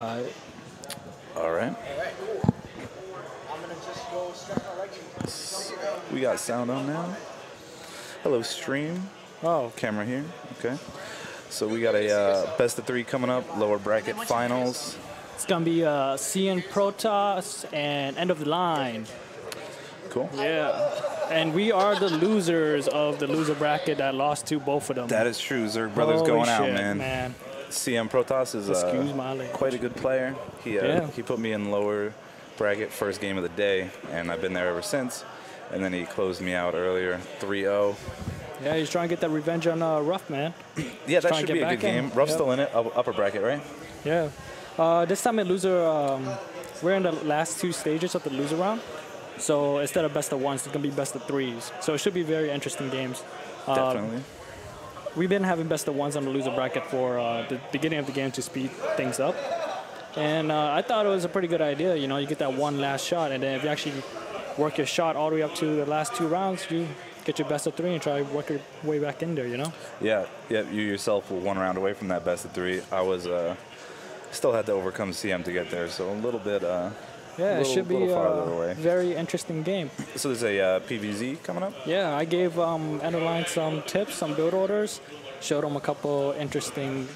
All right. All right. Cool. I'm gonna just go start my lecture. We got sound on now. Hello, stream. Oh, Camera here. Okay. So we got a best of 3 coming up, lower bracket finals. it's gonna be CNProtoss and End of the Line. Cool. Yeah. And we are the losers of the loser bracket that lost to both of them. That is true. Zerg Brothers Holy going out, shit, man. CNProtoss is Excuse my language. quite a good player. He put me in lower bracket first game of the day, and I've been there ever since. And then he closed me out earlier, 3-0. Yeah, he's trying to get that revenge on Ruff, man. Yeah, that should be a good game. Ruff's still in it, upper bracket, right? Yeah. This time at loser, we're in the last 2 stages of the loser round. So instead of best of 1s, it's going to be best of 3s. So it should be very interesting games. Definitely. We've been having best of 1s on the loser bracket for the beginning of the game to speed things up. And I thought it was a pretty good idea. You know, you get that one last shot, and then if you actually work your shot all the way up to the last 2 rounds, you get your best of 3 and try to work your way back in there, you know? Yeah, you yourself were 1 round away from that best of 3. I was still had to overcome CM to get there, so a little bit yeah, it should be a very interesting game. So there's a PVZ coming up? Yeah, I gave EndOfLine some tips, some build orders, showed him a couple interesting,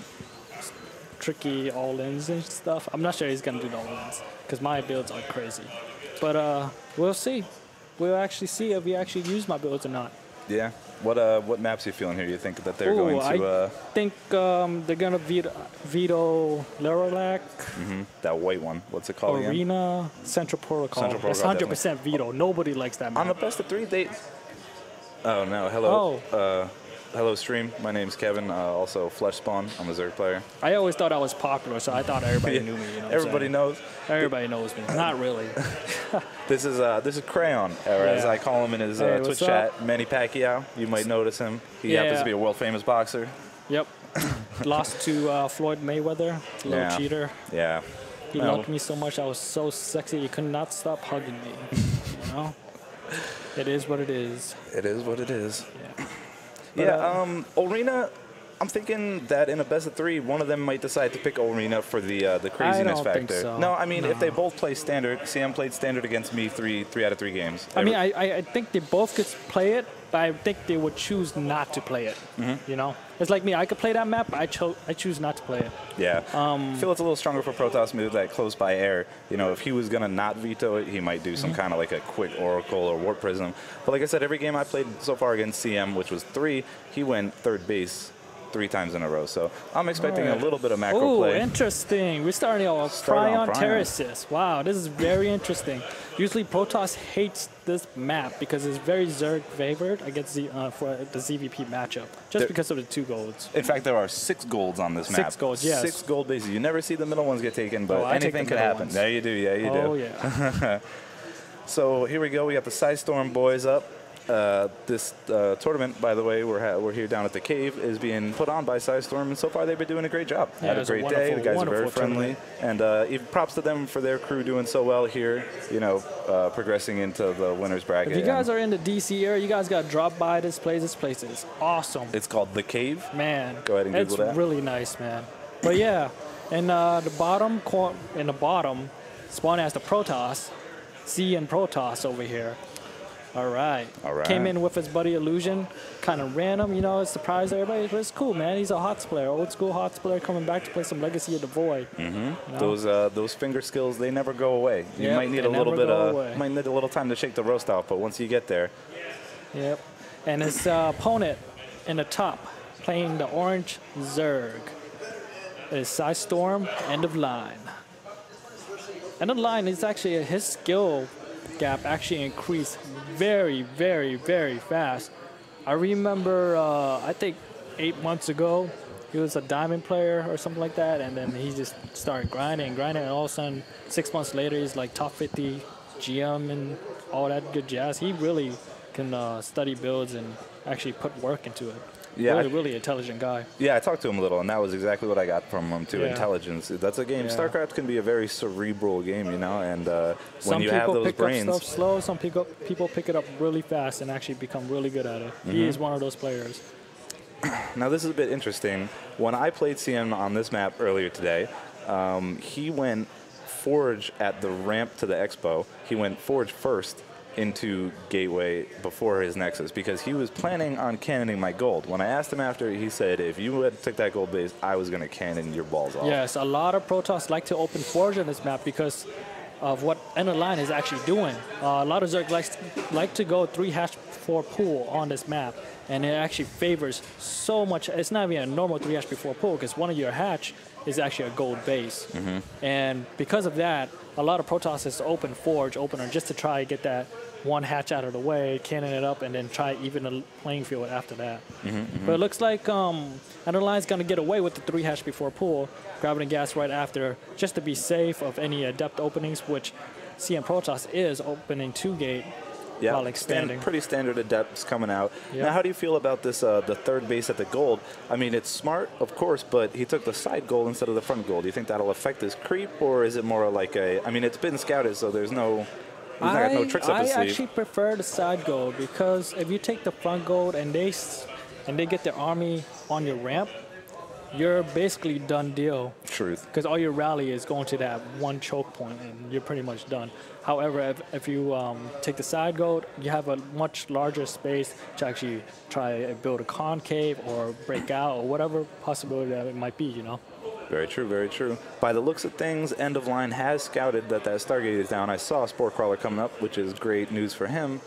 tricky all-ins and stuff. I'm not sure he's going to do the all-ins because my builds are crazy. But we'll see. We'll actually see if he actually use my builds or not. Yeah. What maps are you feeling here? You think that they're going to... I think they're going to veto Lorelac. That white one. What's it called Arena, again? Central Protocol. Central That's Protocol, 100% veto. Nobody likes that map. On the best of 3, they... Oh, no. Hello. Oh. Hello, stream. My name's Kevin. Also, Flesh Spawn. I'm a Zerg player. I always thought I was popular, so I thought everybody knew me. You know everybody knows. Everybody knows me. Not really. This is Crayon, or as I call him in his Twitch chat, Manny Pacquiao. You might notice him. He happens to be a world famous boxer. Yep. Lost to Floyd Mayweather, little cheater. Yeah. He loved me so much. I was so sexy. He could not stop hugging me. You know. It is what it is. It is what it is. Yeah. But, Arena, I'm thinking that in a best of 3, one of them might decide to pick Arena for the craziness I don't factor. think so. No, I mean if they both play standard, CM played standard against me 3 out of 3 games. I mean, I think they both could play it, but I think they would choose not to play it. You know, it's like me. I could play that map, but I choose not to play it. Yeah. I feel it's a little stronger for Protoss move that close by air. You know, if he was gonna not veto it, he might do some kind of like a quick Oracle or Warp Prism. But like I said, every game I played so far against CM, which was 3, he went 3rd base 3 times in a row. So I'm expecting a little bit of macro play. Oh, interesting. We're starting off Prion Terraces. Wow, this is very interesting. Usually Protoss hates this map because it's very Zerg favored against for the ZVP matchup, just because of the 2 golds. In fact, there are 6 golds on this map. 6 golds, yes. 6 gold bases. You never see the middle ones get taken, but anything could happen. Ones. Yeah, you do. Yeah, you do. Oh, yeah. So here we go. We got the Psistorm boys up. This tournament, by the way, we're here down at the cave, is being put on by Psistorm, and so far they've been doing a great job. Yeah, Had a great day. The guys are very friendly, and even props to them for their crew doing so well here. You know, progressing into the winners bracket. If you guys are in the DC area, you guys got to drop by this place. This place is awesome. It's called the Cave. Man, go ahead and Google that. It's really nice, man. But yeah, in the bottom spawn as the Protoss, CNProtoss over here. All right. Came in with his buddy Illusion, kind of random, you know, it surprised everybody, but it's cool, man. He's a HOTS player, old school HOTS player, coming back to play some Legacy of the Void. You know? Those finger skills, they never go away. You might need a little bit might need a little time to shake the roast off, but once you get there. Yep. And his opponent in the top, playing the orange Zerg, is Psistorm, EndOfLine. EndOfLine is actually his skill gap actually increased very, very, very fast. I remember, I think 8 months ago, he was a diamond player or something like that, and then he just started grinding, and all of a sudden, 6 months later, he's like top 50 GM and all that good jazz. He really can study builds and actually put work into it. Yeah, really intelligent guy. Yeah, I talked to him a little, and that was exactly what I got from him too. Intelligence. That's a game. StarCraft can be a very cerebral game, you know. And when you have those brains, some people pick up stuff slow. Some people pick it up really fast and actually become really good at it. He is one of those players. Now this is a bit interesting. When I played CM on this map earlier today, he went Forge at the ramp to the Expo. He went Forge first into Gateway before his Nexus because he was planning on cannoning my gold. When I asked him after, he said, if you had took that gold base, I was going to cannon your balls off. Yes, a lot of Protoss like to open Forge on this map because of what EndOfLine is actually doing. A lot of Zerg like to go 3-4 pool on this map, and it actually favors so much. It's not even a normal 3-4 pool because one of your hatch is actually a gold base. And because of that, a lot of Protoss is open Forge opener just to try to get that one hatch out of the way, cannon it up, and then try even the playing field after that. But it looks like EndOfLine's going to get away with the 3-4 pool, grabbing the gas right after, just to be safe of any adept openings, which CNProtoss is opening 2 gate. Yeah, while expanding. Pretty standard adepts coming out. Yep. Now, how do you feel about this, the third base at the gold? I mean, it's smart, of course, but he took the side gold instead of the front gold. Do you think that'll affect his creep, or is it more like a, I mean, it's been scouted, so there's no, he's not got no tricks up his sleeve. I actually prefer the side gold because if you take the front gold and they get their army on your ramp, you're basically done deal. Truth. Because all your rally is going to that one choke point, and you're pretty much done. However, if you take the side gold, you have a much larger space to actually try and build a concave or break out or whatever possibility that it might be, you know? Very true, very true. By the looks of things, EndOfLine has scouted that Stargate is down. I saw a Spore Crawler coming up, which is great news for him.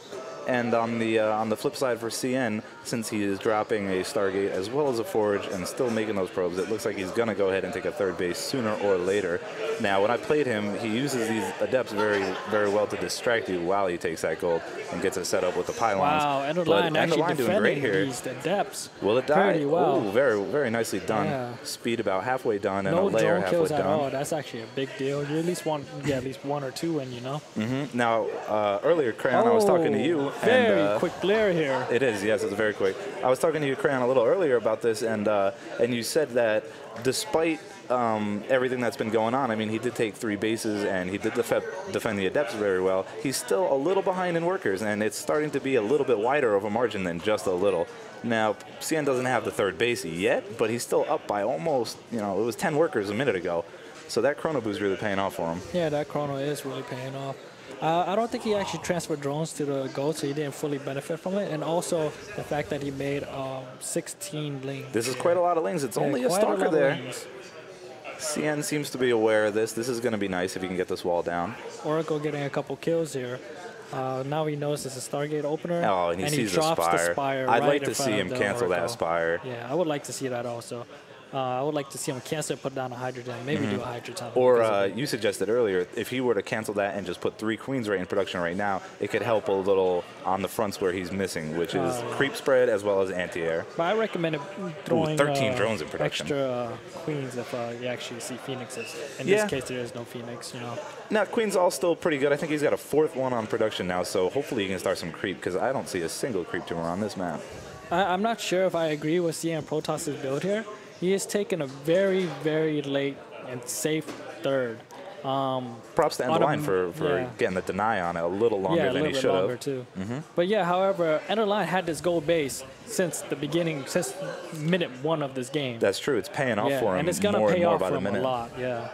And on the flip side for CN, since he is dropping a Stargate as well as a Forge and still making those probes, it looks like he's going to go ahead and take a third base sooner or later. Now, when I played him, he uses these adepts very, very well to distract you while he takes that gold and gets it set up with the pylons. Wow, EndOfLine actually doing great here. These adepts. Will it die? Pretty well. Ooh, very, very nicely done. Yeah. Speed about halfway done and No a layer drone halfway kills done. at all. That's actually a big deal. You at least want at least 1 or 2 in, you know? Now, earlier, Crayon, I was talking to you. Very quick glare here. It is, yes, it's very quick. I was talking to you, Crayon, a little earlier about this, and you said that despite everything that's been going on, I mean, he did take 3 bases, and he did defend the adepts very well. He's still a little behind in workers, and it's starting to be a little bit wider of a margin than just a little. Now, CN doesn't have the third base yet, but he's still up by almost, you know, it was 10 workers a minute ago. So that chrono boost is really paying off for him. Yeah, that chrono is really paying off. I don't think he actually transferred drones to the gold, so he didn't fully benefit from it. And also the fact that he made 16 lings. This is quite a lot of lings. It's only a stalker there. CN seems to be aware of this. This is going to be nice if he can get this wall down. Oracle getting a couple kills here. Now he knows it's a Stargate opener. Oh, and he sees the Spire. I'd like to see him cancel that Spire. Yeah, I would like to see that also. I would like to see him cancel it, put down a Hydrogen, maybe do a Hydrogen. Or you suggested earlier, if he were to cancel that and just put 3 Queens right in production right now, it could help a little on the fronts where he's missing, which is creep spread as well as anti-air. But I recommend throwing 13 drones in production. Extra Queens if you actually see Phoenixes. In this case, there is no Phoenix, you know. Now, Queen's all still pretty good. I think he's got a 4th one on production now, so hopefully he can start some creep, because I don't see a single creep tumor on this map. I'm not sure if I agree with CNProtoss' build here. He has taken a very, very late and safe third. Props to EndOfLine for getting the deny on it a little longer than he should have. Longer too. But yeah, however, EndOfLine had this gold base since the beginning, since minute 1 of this game. That's true. It's paying off for him and it's gonna more pay and more off by for the him minute. a lot. Yeah.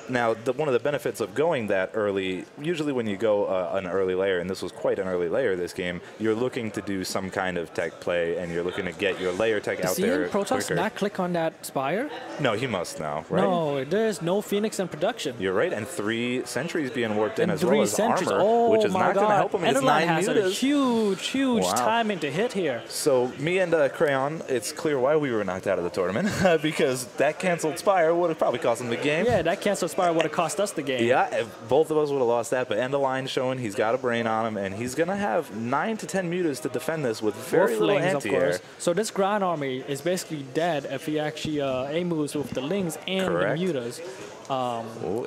Now, one of the benefits of going that early, usually when you go an early layer, and this was quite an early layer this game, you're looking to do some kind of tech play, and you're looking to get your layer tech out there quicker. Protoss not click on that Spire? No, he must now, right? No, there's no Phoenix in production. You're right, and 3 sentries being warped in as well 3 as sentries. armor, which is not going to help him. It's 9 has mutas. a huge timing to hit here. So me and Crayon, it's clear why we were knocked out of the tournament, because that canceled Spire would have probably cost him the game. Yeah, that canceled Spire would have cost us the game. Yeah, if both of us would have lost that, but EndOfLine showing he's got a brain on him, and he's going to have 9 to 10 mutas to defend this with very little anti-air. So this ground army is basically dead if he actually A-moves with the lings and the mutas.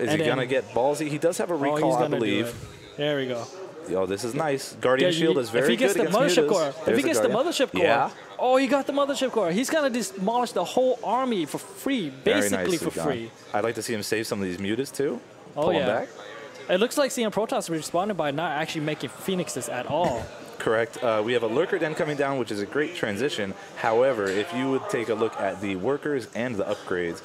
Is he going to get ballsy? He does have a recall, I believe. There we go. Oh, this is nice. Guardian Shield is very good against mutas. Core. If he gets the Mothership Core, yeah. Oh, he got the Mothership Core. He's going to demolish the whole army for free, basically for free. I'd like to see him save some of these mutas, too. Oh, yeah. It looks like CNProtoss responded by not actually making Phoenixes at all. Correct. We have a lurker den coming down, which is a great transition. However, if you would take a look at the workers and the upgrades,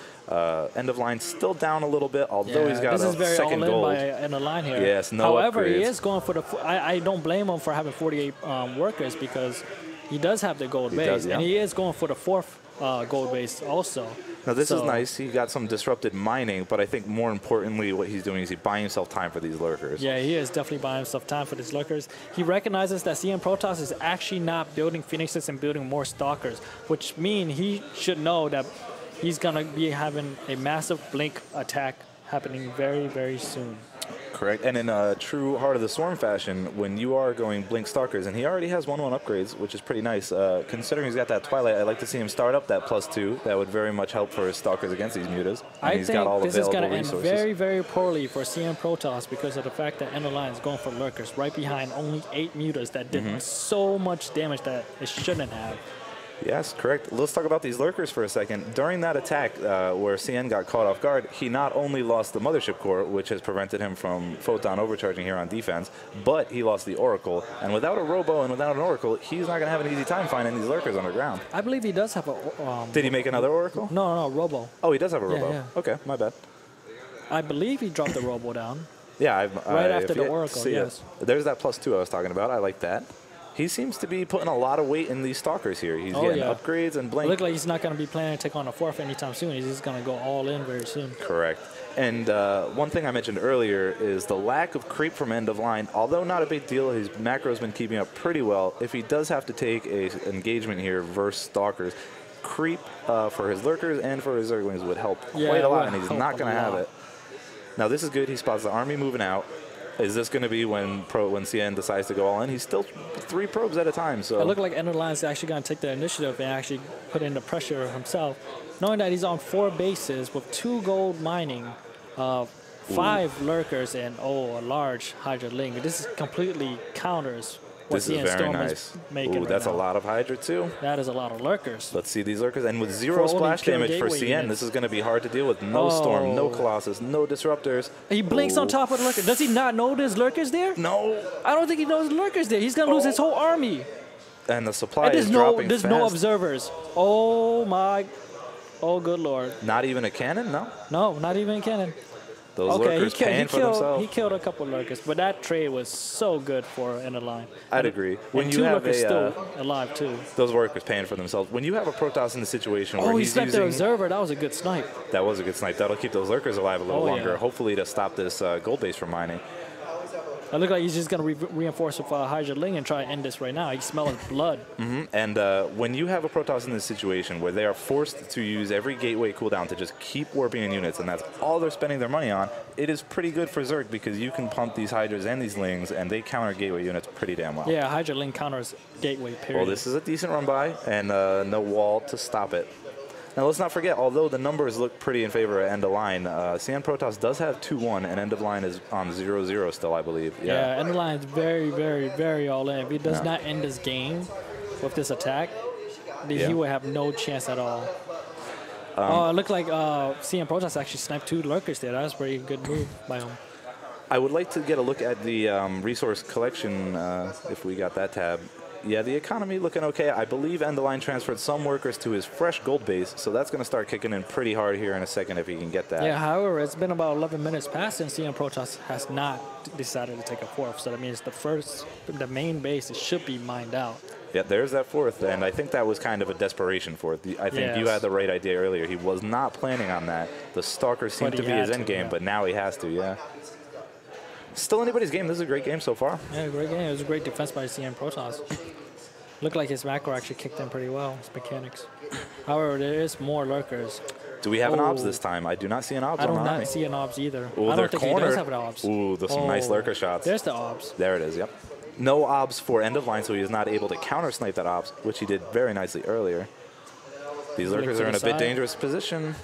End of Line still down a little bit, although he's got this a is very second all in gold. by End of Line here. Yes, no However, upgrades. he is going for the. I don't blame him for having 48 workers because he does have the gold base, does, yeah. and he is going for the 4th gold base also. Now, this is nice. He got some disrupted mining, but I think more importantly what he's doing is he's buying himself time for these lurkers. Yeah, he is definitely buying himself time for these lurkers. He recognizes that CNProtoss is actually not building Phoenixes and building more Stalkers, which means he should know that he's going to be having a massive blink attack happening very, very soon. Correct. And in a true Heart of the Storm fashion, when you are going Blink Stalkers, and he already has 1/1 upgrades, which is pretty nice. Considering he's got that Twilight, I'd like to see him start up that +2. That would very much help for his Stalkers against these mutas. I he's got all think this is available going to end resources. very, very poorly for CNProtoss because of the fact that End of Line is going for lurkers right behind only 8 mutas that did so much damage that it shouldn't have. Yes, correct. Let's talk about these lurkers for a second. During that attack where CN got caught off guard, he not only lost the Mothership Core, which has prevented him from Photon overcharging here on defense, but he lost the Oracle. And without a Robo and without an Oracle, he's not going to have an easy time finding these lurkers underground. I believe he does have a... Did he make another Oracle? No, Robo. Oh, he does have a Robo. Yeah. Okay, my bad. I believe he dropped the Robo down. Yeah, right after the Oracle, yes. There's that +2 I was talking about. I like that. He seems to be putting a lot of weight in these Stalkers here. He's getting upgrades and blink. It looks like he's not going to be planning to take on a 4th anytime soon. He's just going to go all in very soon. Correct. And one thing I mentioned earlier is the lack of creep from End of Line. Although not a big deal, his macro's been keeping up pretty well. If he does have to take a engagement here versus Stalkers, creep for his lurkers and for his Zerglings would help quite a lot, and he's not going to have it. Now this is good. He spots the army moving out. Is this going to be when CN decides to go all in? He's still 3 probes at a time. So it looked like End of Line is actually going to take the initiative and actually put in the pressure himself, knowing that he's on 4 bases with 2 gold mining, 5 lurkers, and a large Hydra Link. This completely counters what CNProtoss is making. Ooh, that's right a lot of Hydra too. That is a lot of lurkers. Let's see these lurkers, and with 0 splash damage for CN, this is going to be hard to deal with. No Storm, no Colossus, no Disruptors. He blinks on top of the lurker. Does he not know there's lurkers there? No. I don't think he knows lurkers there. He's going to lose his whole army. And the supply is dropping There's fast. no observers. Oh good lord. Not even a cannon, no? No, not even a cannon. Those lurkers paying for themselves. He killed a couple lurkers, but that trade was so good for End of Line. I'd agree. When you 2 have lurkers still alive too. Those workers paying for themselves. When you have a Protoss in the situation where he sniped using the observer. That was a good snipe. That was a good snipe. That'll keep those lurkers alive a little longer. Hopefully to stop this gold base from mining. It looked like he's just going to reinforce with Hydra Ling and try to end this right now. He smells blood. And when you have a Protoss in this situation where they are forced to use every gateway cooldown to just keep warping in units, and that's all they're spending their money on, it is pretty good for Zerg because you can pump these Hydras and these Lings, and they counter gateway units pretty damn well. Yeah, Hydra Ling counters gateway, period. Well, this is a decent run by, and no wall to stop it. Now, let's not forget, although the numbers look pretty in favor of End of Line, CNProtoss does have 2-1, and End of Line is on 0-0 still, I believe. Yeah, End of Line is very, very, very all in. If he does not end this game with this attack, then he will have no chance at all. It looked like CNProtoss actually sniped 2 lurkers there. That was a pretty good move by him. I would like to get a look at the resource collection, if we got that tab. Yeah, the economy looking okay. I believe End of Line transferred some workers to his fresh gold base, so that's going to start kicking in pretty hard here in a second if he can get that. Yeah, however, it's been about 11 minutes past and CNProtoss has not decided to take a 4th, so that means the main base should be mined out. Yeah, there's that 4th, and I think that was kind of a desperation for it. I think you had the right idea earlier. He was not planning on that. The Stalkers seemed to be his end game, but now he has to, yeah. Still anybody's game. This is a great game so far. Yeah, great game. It was a great defense by CNProtoss. Looked like his macro actually kicked in pretty well, his mechanics. However, there is more lurkers. Do we have an OBS this time? I do not see an OBS on the army. I do not see an OBS either. Ooh, I don't think he does have an OBS. Ooh, there's some nice lurker shots. There's the OBS. There it is, yep. No OBS for End of Line, so he is not able to counter-snipe that OBS, which he did very nicely earlier. These lurkers are in a bit dangerous position.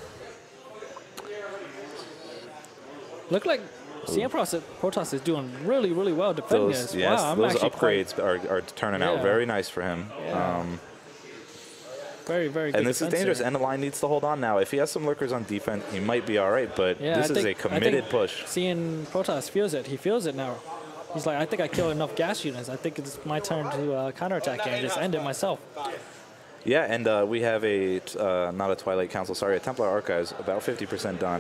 Look like CNProtoss is doing really, really well defending this. Yes, wow, those upgrades are turning out very nice for him. Yeah. Very, very good. And this is dangerous. End of Line needs to hold on now. If he has some lurkers on defense, he might be all right, but this is a committed push. CNProtoss feels it. He feels it now. He's like, I think I killed enough gas units. I think it's my turn to counterattack and just end it myself. Yeah, and we have not a Twilight Council, sorry, a Templar Archives, about 50% done.